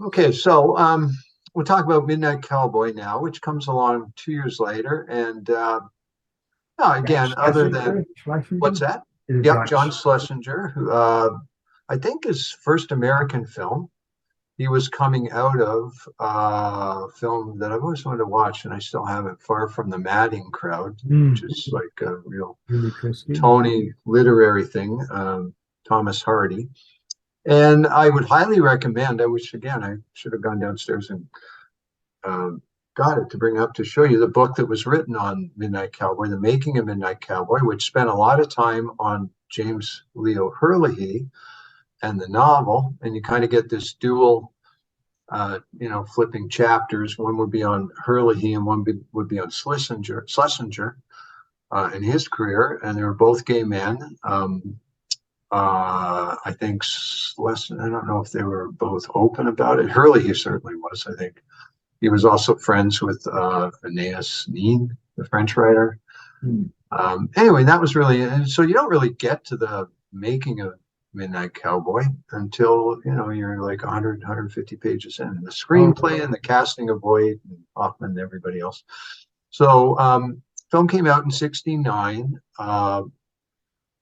Okay, so we'll talk about Midnight Cowboy now, which comes along 2 years later. And again, other than what's Schlesinger? that? Is it Yep, John? John Schlesinger, who I think his first American film. He was coming out of a film that I've always wanted to watch, and I still haven't. Far from the Madding Crowd, which Mm, is like a real Julie Christie. Tony literary thing. Thomas Hardy. And I would highly recommend. I wish again I should have gone downstairs and um, got it to bring up to show you the book that was written on Midnight Cowboy, The Making of Midnight Cowboy, which spent a lot of time on James Leo Herlihy and the novel. And you kind of get this dual, flipping chapters. One would be on Herlihy and would be on Schlesinger in his career. And they were both gay men. I think Schlesinger, I don't know if they were both open about it. Herlihy certainly was, I think. He was also friends with Aeneas Nin, the French writer. Mm. Anyway, that was really, and so you don't really get to the making of Midnight Cowboy until, you're like 100, 150 pages in. And the Oh, screenplay and the casting of Voight and Hoffman and everybody else. So, film came out in 69.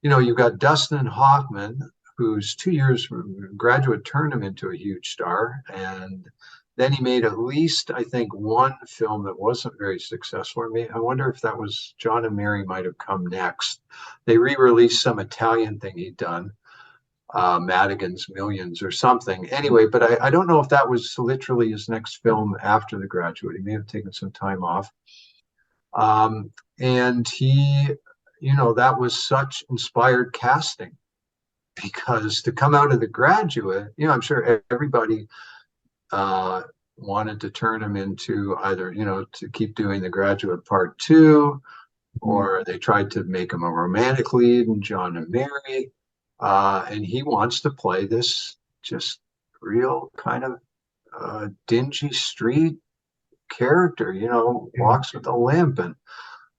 You've got Dustin Hoffman, whose 2 years graduate turned him into a huge star. And then he made at least, I think, one film that wasn't very successful. I wonder if that was John and Mary might have come next. They re-released some Italian thing he'd done, Madigan's Millions or something. Anyway, but I don't know if that was literally his next film after The Graduate. He may have taken some time off. And that was such inspired casting because to come out of The Graduate, I'm sure everybody uh, wanted to turn him into either, to keep doing The Graduate Part Two, mm, or they tried to make him a romantic lead in John and Mary. And he wants to play this just real kind of dingy street character, yeah. walks with a limp and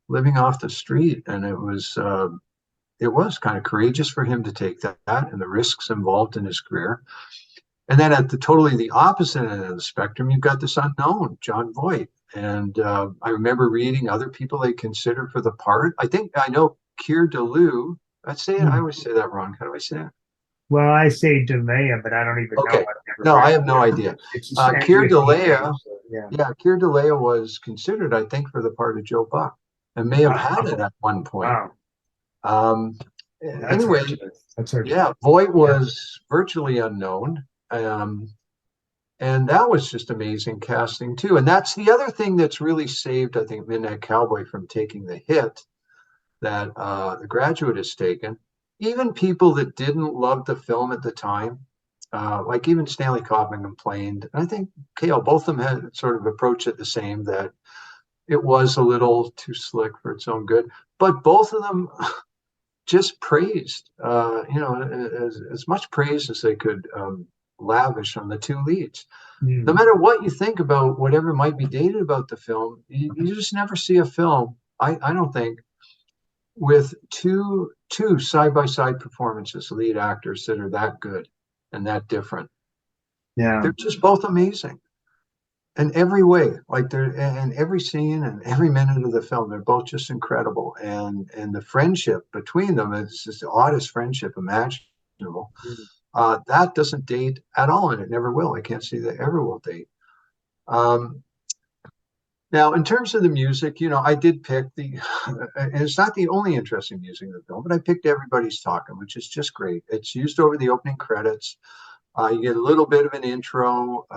living off the street. And it was kind of courageous for him to take that and the risks involved in his career. And then at the totally the opposite end of the spectrum, you've got this unknown, John Voight. And I remember reading other people they considered for the part. I think I know Keir Delu. I Mm. always say that wrong. How do I say it? Well, I say DeLea, but I don't even know. Okay. I've never No, read I it. have no idea. It's just Keir English Delu, nickname, so yeah. Keir Delu was considered, I think, for the part of Joe Buck and may have had it Oh, at one point. wow. Um, That's anyway, hard to that's hard to yeah, Voight yeah. was virtually unknown. And that was just amazing casting too. And that's the other thing that's really saved, I think, Midnight Cowboy from taking the hit that The Graduate has taken. Even people that didn't love the film at the time, like even Stanley Kaufman complained. And I think Kale, both of them had sort of approached it the same, that it was a little too slick for its own good. But both of them just praised, as much praise as they could lavish on the two leads. No Mm. matter what you think about whatever might be dated about the film, you just never see a film, I don't think, with two side by side performances, lead actors that are that good and that different. Yeah. They're just both amazing in every way. Like they're in every scene and every minute of the film, they're both just incredible. And the friendship between them is just the oddest friendship imaginable. Mm. That doesn't date at all, and it never will. I can't see that ever will date. Um, Now, in terms of the music, I did pick and it's not the only interesting music in the film, but I picked Everybody's Talking, which is just great. It's used over the opening credits. You get a little bit of an intro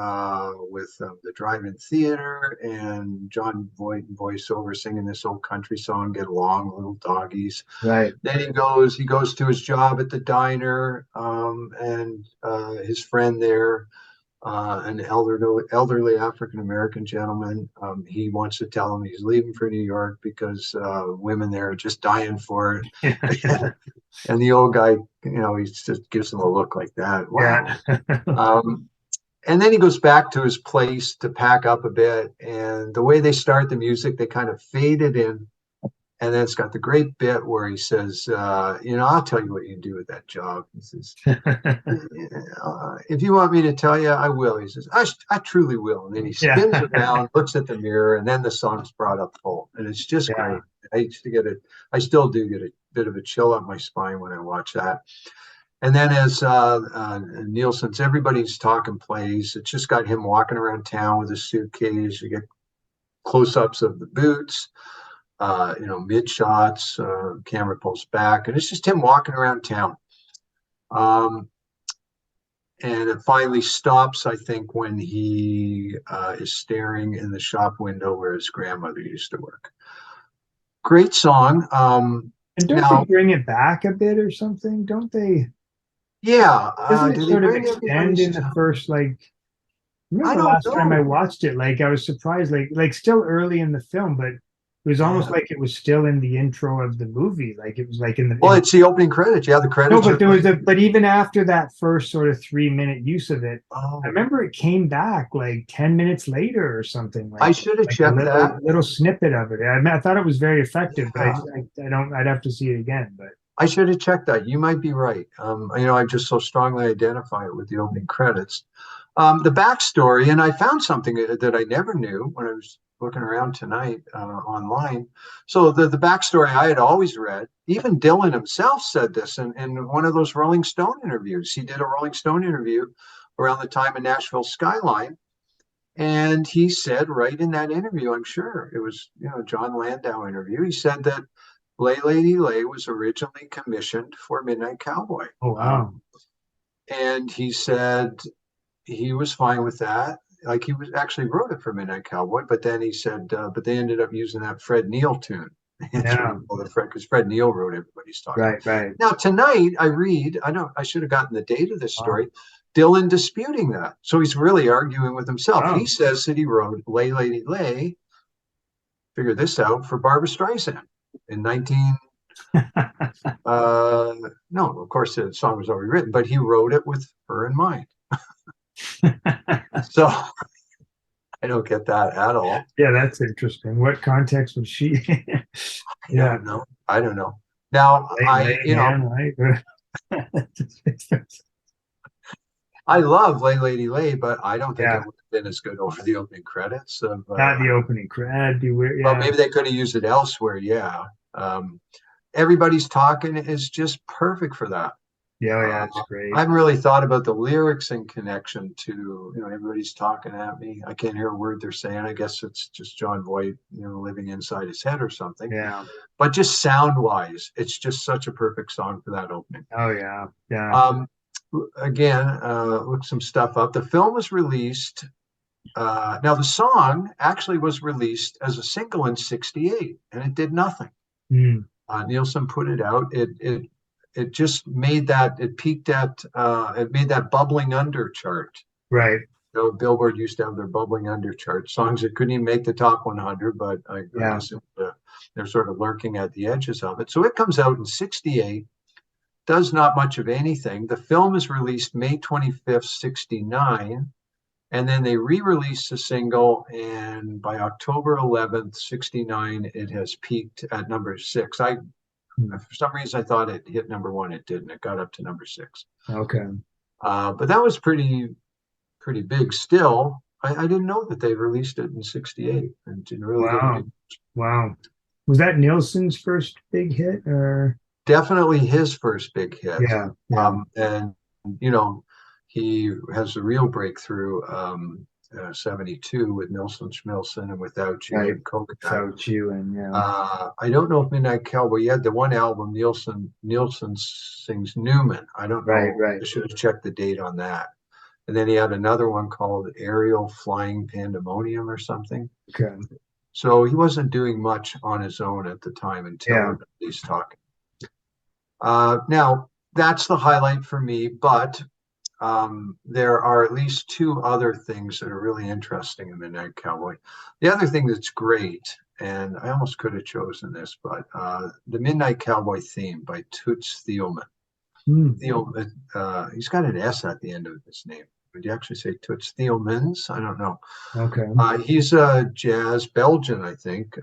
with the drive-in theater and John Voight voiceover singing this old country song, "Get Along, Little Doggies." Right. Then he goes to his job at the diner, and his friend there, an elderly African American gentleman. He wants to tell him he's leaving for New York because women there are just dying for it. And the old guy, he just gives him a look like that. Wow. Yeah. Um, and then he goes back to his place to pack up a bit. And the way they start the music, they kind of fade it in. And then it's got the great bit where he says, I'll tell you what you do with that job. He says, if you want me to tell you, I will. He says, I truly will. And then he spins Yeah. around, looks at the mirror, and then the song's brought up full. And it's just Yeah. great. I still do get a bit of a chill up my spine when I watch that. And then as Nilsson's Everybody's Talking plays, it's just got him walking around town with a suitcase. You get close-ups of the boots. Mid shots, camera pulls back, and it's just him walking around town. And it finally stops, I think, when he is staring in the shop window where his grandmother used to work. Great song. And don't they bring it back a bit or something? Don't they? Yeah. Doesn't Do it they sort of bring extend in the first, like, I I remember the don't last time I know. watched it, like I was surprised, like still early in the film, but it was almost like it was still in the intro of the movie. Like it was like in the Well, it's the opening credits. Yeah, the no, credits but are there was playing. but even after that first sort of 3 minute use of it, I Oh, remember it came back like 10 minutes later or something, I should have like a checked that. little snippet of it. I thought it was very effective, but Yeah. I don't, I'd have to see it again. But I should have checked that. You might be right. I just so strongly identify it with the opening credits. The backstory, and I found something that I never knew when I was looking around tonight online. So the backstory I had always read, even Dylan himself said this in one of those Rolling Stone interviews. He did a Rolling Stone interview around the time of Nashville Skyline. And he said right in that interview, I'm sure it was, John Landau interview, he said that Lay Lady Lay was originally commissioned for Midnight Cowboy. oh wow, And he said he was fine with that. Like he was actually wrote it for Midnight Cowboy, but then he said, but they ended up using that Fred Neil tune. yeah, Because Fred Neil wrote Everybody's Talking. right. Now tonight I read, I should have gotten the date of this Wow. story. Dylan disputing that. So he's really arguing with himself. Wow. He says that he wrote Lay Lady Lay, figure this out, for Barbra Streisand in 19 no, of course the song was already written, but he wrote it with her in mind. So I don't get that at all. Yeah, that's interesting. What context was she? Yeah, I don't know. Now I love Lay Lady Lay, but I don't think it yeah, would have been as good over the opening credits of not the opening credit. That'd be weird. well, Yeah, maybe they could have used it elsewhere. Yeah. Everybody's Talking is just perfect for that. yeah, it's great. I haven't really thought about the lyrics in connection to, everybody's talking at me. I can't hear a word they're saying. I guess it's just John Voight, living inside his head or something. Yeah. But just sound wise, it's just such a perfect song for that opening. Oh yeah, yeah. Again, look some stuff up. The film was released. Now the song actually was released as a single in '68, and it did nothing. Mm. Nilsson put it out. It just made that, it peaked at, it made that bubbling under chart. Right. Billboard used to have their bubbling under chart, songs that couldn't even make the top 100, but I guess they're sort of lurking at the edges of it. So it comes out in '68, does not much of anything. The film is released May 25th, '69, and then they re-released the single, and by October 11th, '69, it has peaked at number 6. For some reason, I thought it hit number 1. It didn't. It got up to number 6. Okay. But that was pretty big. Still, I didn't know that they released it in '68 and didn't really Wow. Wow. Was that Nilsson's first big hit, or definitely his first big hit. yeah. And he has a real breakthrough. '72 with Nilsson Schmilsson and Without You and Coconut. Without You and I don't know if Midnight Cowboy. He had the one album Nilsson sings Newman. I don't know. Right. I should have checked the date on that. And then he had another one called Aerial Flying Pandemonium or something. Okay. So he wasn't doing much on his own at the time until he's talking. Now that's the highlight for me, but there are at least 2 other things that are really interesting in Midnight Cowboy. The other thing that's great, and I almost could have chosen this, but the Midnight Cowboy theme by Toots Thielman. He's got an S at the end of his name. Would you actually say Toots Thielmans? I don't know. Okay. He's a jazz Belgian, I think.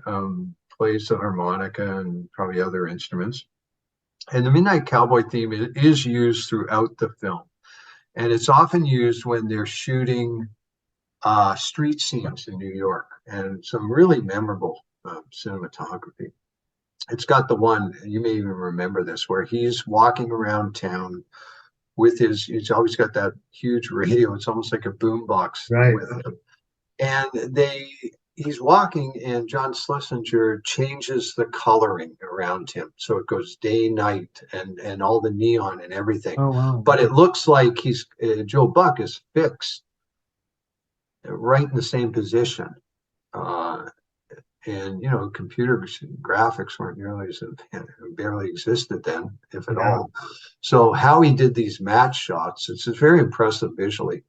plays the harmonica and probably other instruments. And the Midnight Cowboy theme is used throughout the film. And it's often used when they're shooting street scenes in New York, and some really memorable cinematography. It's got the one, you may even remember this, where he's walking around town with he's always got that huge radio. It's almost like a boombox Right. with him. And he's walking, and John Schlesinger changes the coloring around him. So it goes day, night, and all the neon and everything. Oh, wow. But it looks like Joe Buck is fixed right in the same position. And computer graphics weren't nearly as barely existed then, if at all. So how he did these match shots, it's very impressive visually.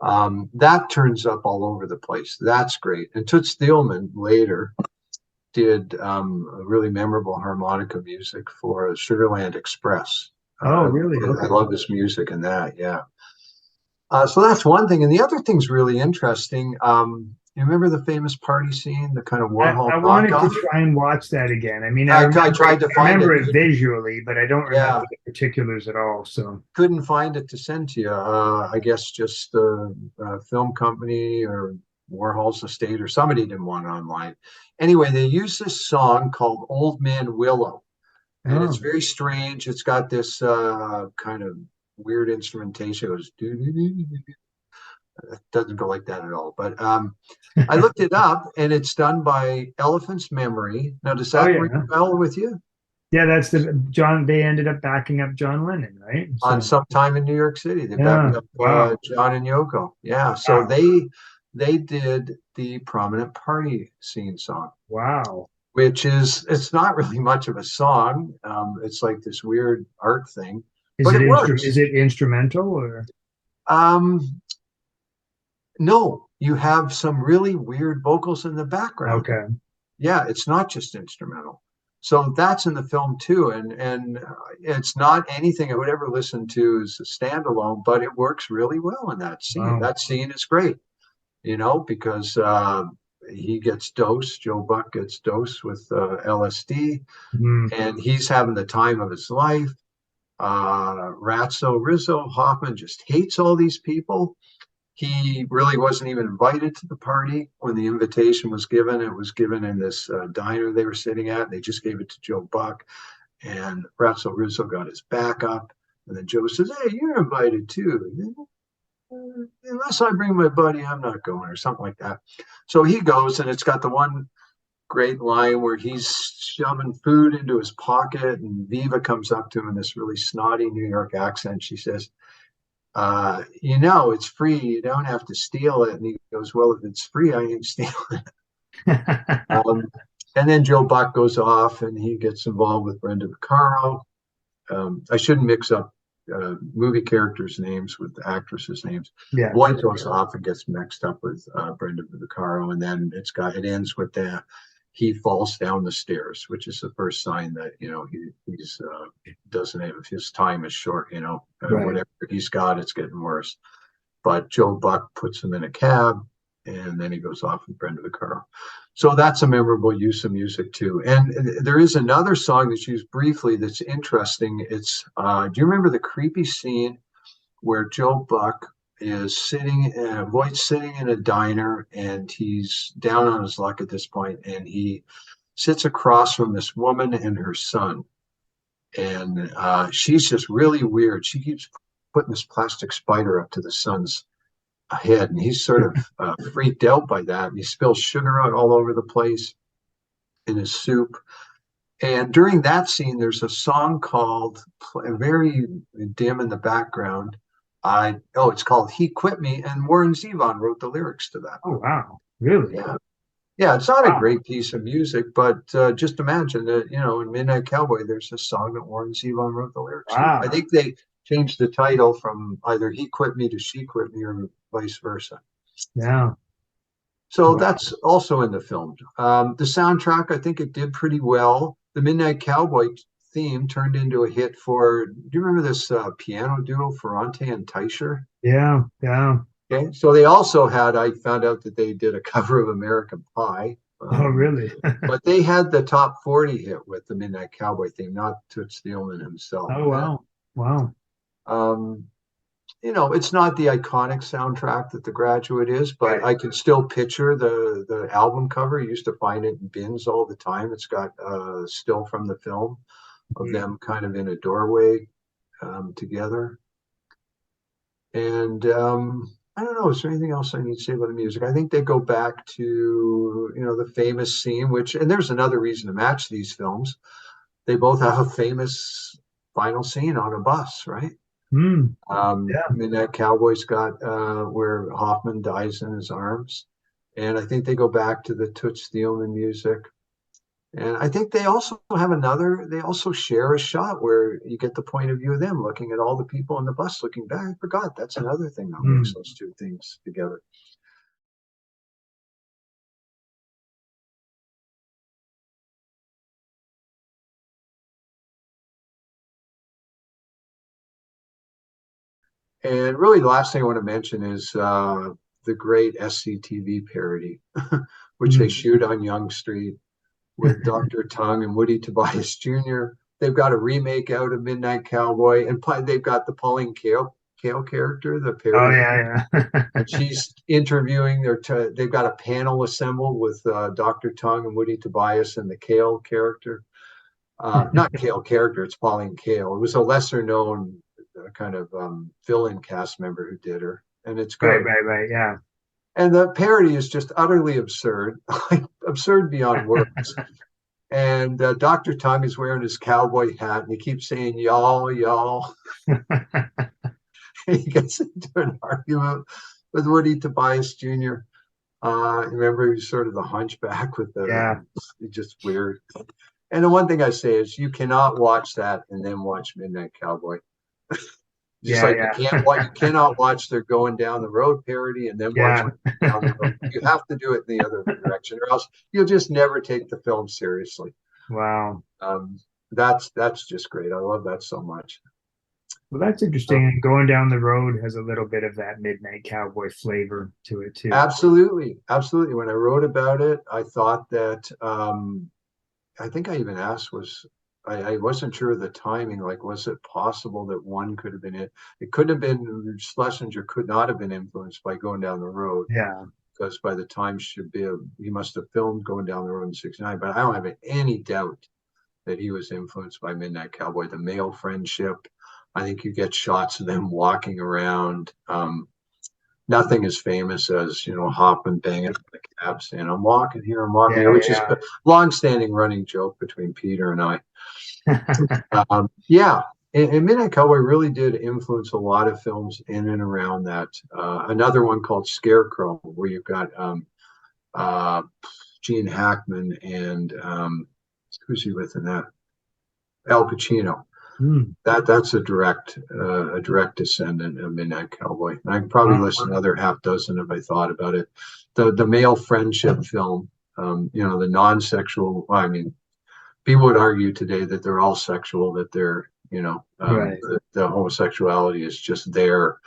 That turns up all over the place. That's great. And Toots Thielemans later did a really memorable harmonica music for Sugarland Express. Oh, really? I love his music in that. Yeah. So that's one thing. And the other thing's really interesting. You remember the famous party scene, the kind of Warhol I wanted to try and watch that again. I mean, I tried to find remember it. it visually, but I don't remember the particulars at all. So couldn't find it to send to you. I guess just the film company or Warhol's estate or somebody didn't want it online. Anyway, they used this song called Old Man Willow. And it's very strange. It's got this kind of weird instrumentation. It goes it doesn't go like that at all. But I looked it up, and it's done by Elephant's Memory. Now, does that ring a bell with you? Yeah, that's they ended up backing up John Lennon, right? So, on some time in New York City. They backed up John and Yoko. Yeah. So they did the Prominent Party Scene song. Wow. Which it's not really much of a song. It's like this weird art thing. Is it instrumental or? No, you have some really weird vocals in the background. Okay. Yeah, it's not just instrumental. So that's in the film too, and it's not anything I would ever listen to as a standalone, but it works really well in that scene. Wow. That scene is great, because he gets dosed. Joe Buck gets dosed with LSD, and he's having the time of his life. Rizzo Hoffman just hates all these people. He really wasn't even invited to the party when the invitation was given. It was given in this diner they were sitting at. They just gave it to Joe Buck, and Rizzo got his back up. And then Joe says, "Hey, you're invited too. Unless I bring my buddy, I'm not going," or something like that. So he goes, and it's got the one great line where he's shoving food into his pocket, and Viva comes up to him in this really snotty New York accent. She says, it's free. You don't have to steal it. And he goes, "Well, if it's free, I ain't stealing it." And then Joe Buck goes off, and he gets involved with Brenda Vaccaro. I shouldn't mix up movie characters' names with the actresses' names. Yeah. Boyd goes off and gets mixed up with Brenda Vaccaro, and then it ends with he falls down the stairs, which is the first sign that he's doesn't have, his time is short. Whatever he's got, it's getting worse. But Joe Buck puts him in a cab, and then he goes off with Brenda Vaccaro. So that's a memorable use of music too. And there is another song that's used briefly that's interesting. It's do you remember the creepy scene where Joe Buck is Voight's sitting in a diner, and he's down on his luck at this point, and he sits across from this woman and her son, and she's just really weird. She keeps putting this plastic spider up to the son's head, and he's sort of freaked out by that, and he spills sugar out all over the place in his soup. And during that scene, there's a song called, very dim in the background, it's called "He Quit Me," and Warren Zevon wrote the lyrics to that. Oh, wow. Really? Yeah, it's not a great piece of music, but just imagine that, in Midnight Cowboy, there's a song that Warren Zevon wrote the lyrics to. I think they changed the title from either "He Quit Me" to "She Quit Me," or vice versa. Yeah. So that's also in the film. The soundtrack, I think it did pretty well. The Midnight Cowboy theme turned into a hit do you remember this piano duo, Ferrante and Teicher? Yeah. Okay, so they also I found out that they did a cover of American Pie. Oh, really? But they had the top 40 hit with the Midnight Cowboy theme, not Toots Thielemans himself. Oh, wow. Wow. Um, it's not the iconic soundtrack that The Graduate is, but Right. I can still picture the album cover. You used to find it in bins all the time. It's got still from the film of Mm. them kind of in a doorway together. And I don't know, is there anything else I need to say about the music? I think they go back to, the famous scene, and there's another reason to match these films. They both have a famous final scene on a bus, right? Mm. Yeah. Midnight Cowboy's got where Hoffman dies in his arms. And I think they go back to the Toots Thielemans music. And I think they also share a shot where you get the point of view of them looking at all the people on the bus looking back. I forgot. That's another thing that makes Mm. those two things together. And really, the last thing I want to mention is the great SCTV parody, which they Mm. shoot on Yonge Street with Dr. Tongue and Woody Tobias Jr. They've got a remake out of Midnight Cowboy, and they've got the Pauline Kael character, the Oh, parody, yeah, yeah. and she's interviewing. They've got a panel assembled with Dr. Tongue and Woody Tobias and the Kael character. Not Kael character, it's Pauline Kael. It was a lesser known kind of fill-in cast member who did her, and it's Right, good. right, right. Yeah. And the parody is just utterly absurd, like absurd beyond words. And Dr. Tongue is wearing his cowboy hat, and he keeps saying "y'all, y'all." He gets into an argument with Woody Tobias Jr. Remember, he's sort of the hunchback with Yeah. just weird. And the one thing I say is, you cannot watch that and then watch Midnight Cowboy. Just Yeah, like yeah. you cannot watch their Going Down the Road parody and then watch Yeah. Down the Road. You have to do it in the other direction, or else you'll just never take the film seriously. Wow. Um, that's just great. I love that so much. Well, that's interesting. And going down the road has a little bit of that Midnight Cowboy flavor to it too. Absolutely, absolutely. When I wrote about it, I thought that I think I even asked I wasn't sure of the timing. Like, was it possible that one could have been it? It couldn't have been Schlesinger could not have been influenced by Going Down the Road Yeah. because by the time he must have filmed Going Down the Road in '69. But I don't have any doubt that he was influenced by Midnight Cowboy. The male friendship. I think you get shots of them walking around. Nothing as famous as Hoffman banging the cab saying I'm walking here," which is Yeah, a long-standing running joke between Peter and I. yeah. Yeah, and Midnight Cowboy really did influence a lot of films in and around that. Another one called Scarecrow, where you've got uh, Gene Hackman and who's he with in that? Al Pacino. Mm. That's a direct descendant of Midnight Cowboy. And I could probably Wow. list another half dozen if I thought about it. The male friendship film, the non-sexual. Well, I mean, people would argue today that they're all sexual, that they're Right. the homosexuality is just there,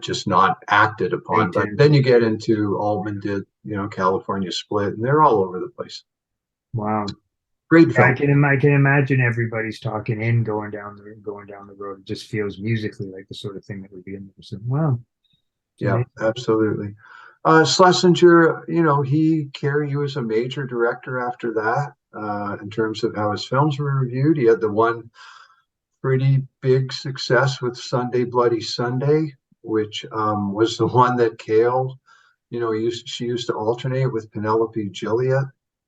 just not acted upon. Baked But in. then you get into Altman did California Split, and they're all over the place. Wow. Great Yeah, film. I can imagine everybody's talking in going down the road. It just feels musically like the sort of thing that would be in there. So wow, it's Yeah, amazing. absolutely. Schlesinger, he was a major director after that, in terms of how his films were reviewed. He had the one pretty big success with Sunday Bloody Sunday, which was the one that Cale, she used to alternate with Penelope Gilliot,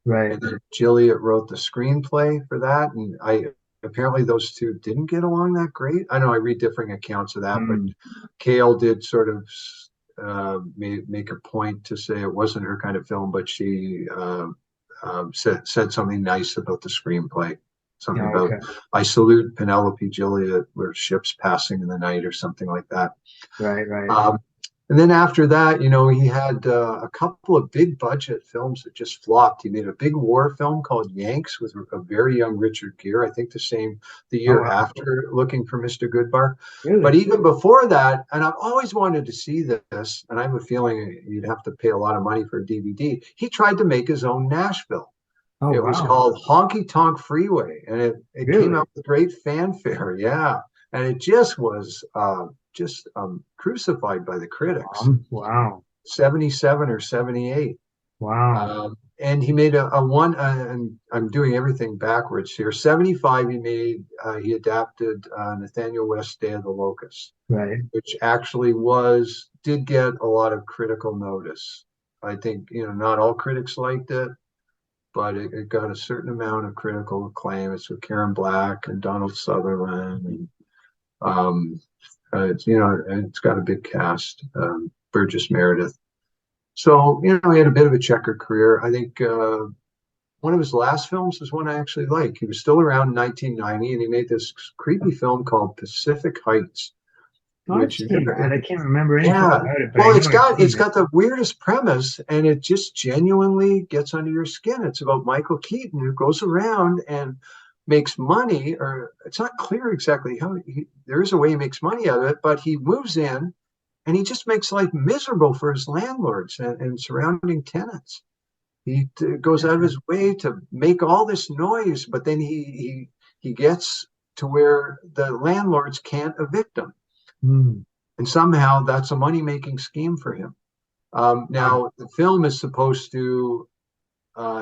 Right. and then Gilliot wrote the screenplay for that. And I apparently those two didn't get along that great. I know I read differing accounts of that, but Mm. Cale did sort of make a point to say it wasn't her kind of film, but she said something nice about the screenplay. Something Oh, about okay. "I salute Penelope Gilliot" where ships passing in the night or something like that. Right. Right. Um, And then after that, he had a couple of big budget films that just flopped. He made a big war film called Yanks with a very young Richard Gere, I think the Oh, year wow. after Looking for Mr. Goodbar. But Really? even before that, and I've always wanted to see this, and I have a feeling you'd have to pay a lot of money for a DVD. He tried to make his own Nashville. Oh, It was wow. called Honky Tonk Freeway, and it came Really? out with great fanfare. Yeah, and it just was crucified by the critics. Wow. 77 or 78. Wow. And he made a one, and I'm doing everything backwards here. 75, he adapted Nathaniel West's Day of the Locust, Right. which actually did get a lot of critical notice. I think, not all critics liked it, but it got a certain amount of critical acclaim. It's with Karen Black and Donald Sutherland, and it's got a big cast. Burgess Meredith. So, he had a bit of a checkered career. I think one of his last films is one I actually like. He was still around in 1990, and he made this creepy film called Pacific Heights, Oh, I've which seen that. I can't remember anything yeah. about it, but I Well, know I've it's seen it. got the weirdest premise, and it just genuinely gets under your skin. It's about Michael Keaton, who goes around and makes money, or it's not clear exactly how there is a way he makes money out of it, but he moves in and he just makes life miserable for his landlords and surrounding tenants. He goes out of his way to make all this noise, but then he gets to where the landlords can't evict him, Hmm. and somehow that's a money making scheme for him. Wow. Now the film is supposed to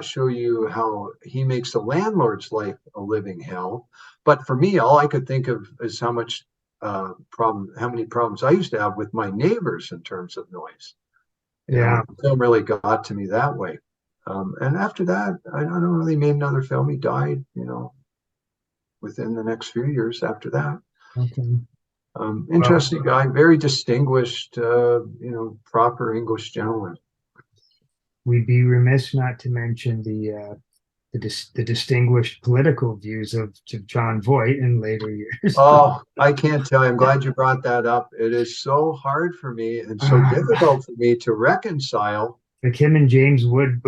show you how he makes the landlord's life a living hell, but for me, all I could think of is how many problems I used to have with my neighbors in terms of noise. Yeah. The film really got to me that way. And after that, I don't know, he made another film. He died, within the next few years after that. Okay. Well, Interesting guy, very distinguished, proper English gentleman. we'd be remiss not to mention the distinguished political views of John Voight in later years. Oh, I can't tell you. I'm glad you brought that up. It is so hard for me and so Um, difficult for me to reconcile. like him and James Wood,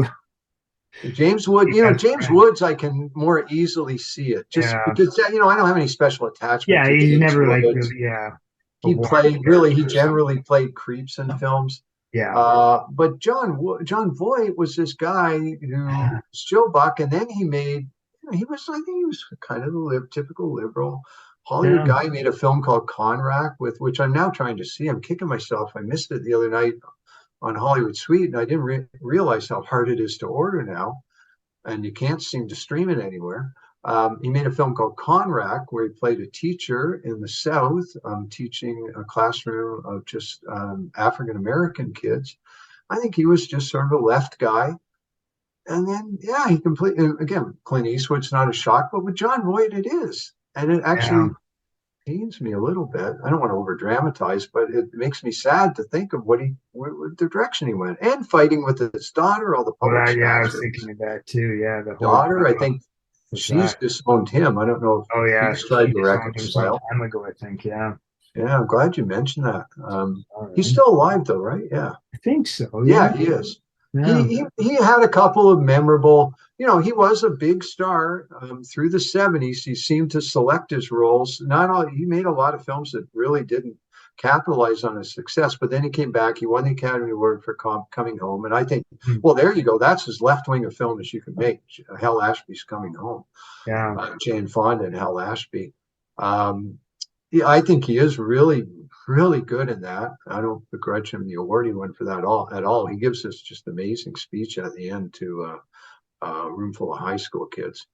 James Wood, best James friends. Woods, I can more easily see it just Yeah. because, I don't have any special attachment Yeah. to He's James never like Woods. really, yeah, a He warm played really, he character or something. generally played creeps in films. Yeah. But John Voight was this guy who was Joe Buck, and then he made, I think he was kind of the typical liberal Hollywood Yeah. guy. He made a film called Conrack, with which I'm now trying to see. I'm kicking myself. I missed it the other night on Hollywood Suite, and I didn't realize how hard it is to order now, and you can't seem to stream it anywhere. He made a film called Conrack, where he played a teacher in the South, teaching a classroom of just African American kids. I think he was just sort of a left guy. And then, yeah, he completely, again, Clint Eastwood's not a shock, but with John Voight, it is. And it Yeah. actually pains me a little bit. I don't want to over dramatize, but it makes me sad to think of what the direction he went, and fighting with his daughter, all the Well, public yeah, I shots was with his thinking of that too. Yeah, the whole daughter. I drama think with she's that. disowned him. I don't know Oh if yeah, he's tried she to disowned him some reconcile. time ago, I think. Yeah. Yeah, I'm glad you mentioned that. All He's right. still alive though, right? Yeah. I think so. Yeah. Yeah, he is. Yeah. He had a couple of memorable, he was a big star through the 70s. He seemed to select his roles. Not all, he made a lot of films that really didn't capitalize on his success, but then he came back. He won the Academy Award for Coming Home. And I think, Hmm. well, there you go. That's as left wing a film as you can make. Hal Ashby's Coming Home. Yeah. Jane Fonda and Hal Ashby. Um, yeah, I think he is really, really good in that. I don't begrudge him the award he won for that at all. He gives this just amazing speech at the end to a room full of high school kids.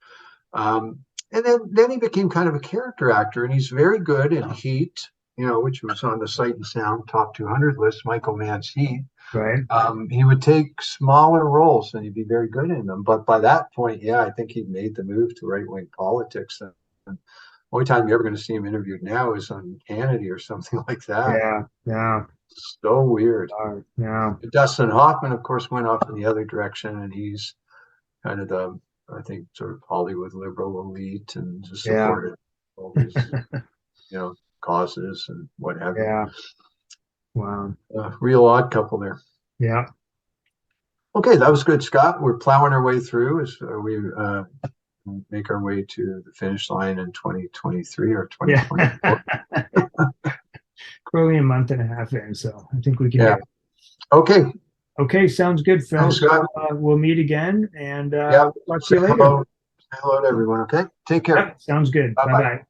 Um, and then he became kind of a character actor, and he's very good in Heat, which was on the Sight and Sound Top 200 list, Michael Mann's Heat. Right. He would take smaller roles and he'd be very good in them. But by that point, yeah, I think he'd made the move to right wing politics. And only time you're ever going to see him interviewed now is on Hannity or something like that. Yeah. Yeah. So weird. Yeah. Dustin Hoffman, of course, went off in the other direction, and he's kind of I think, sort of Hollywood liberal elite, and just Yeah. supported all these, causes and what have you. Yeah. Wow. Real odd couple there. Yeah. Okay, that was good, Scott. We're plowing our way through as we make our way to the finish line in 2023 or Yeah. 2024. We're only a month and a half in, so I think we can Yeah. get it. Okay. Okay, sounds good, Phil. Thanks, Scott. We'll meet again, and Yeah. we'll talk to Say you later. hello. Say hello to everyone. Okay. Take care. Yep, sounds good. Bye-bye. Bye-bye.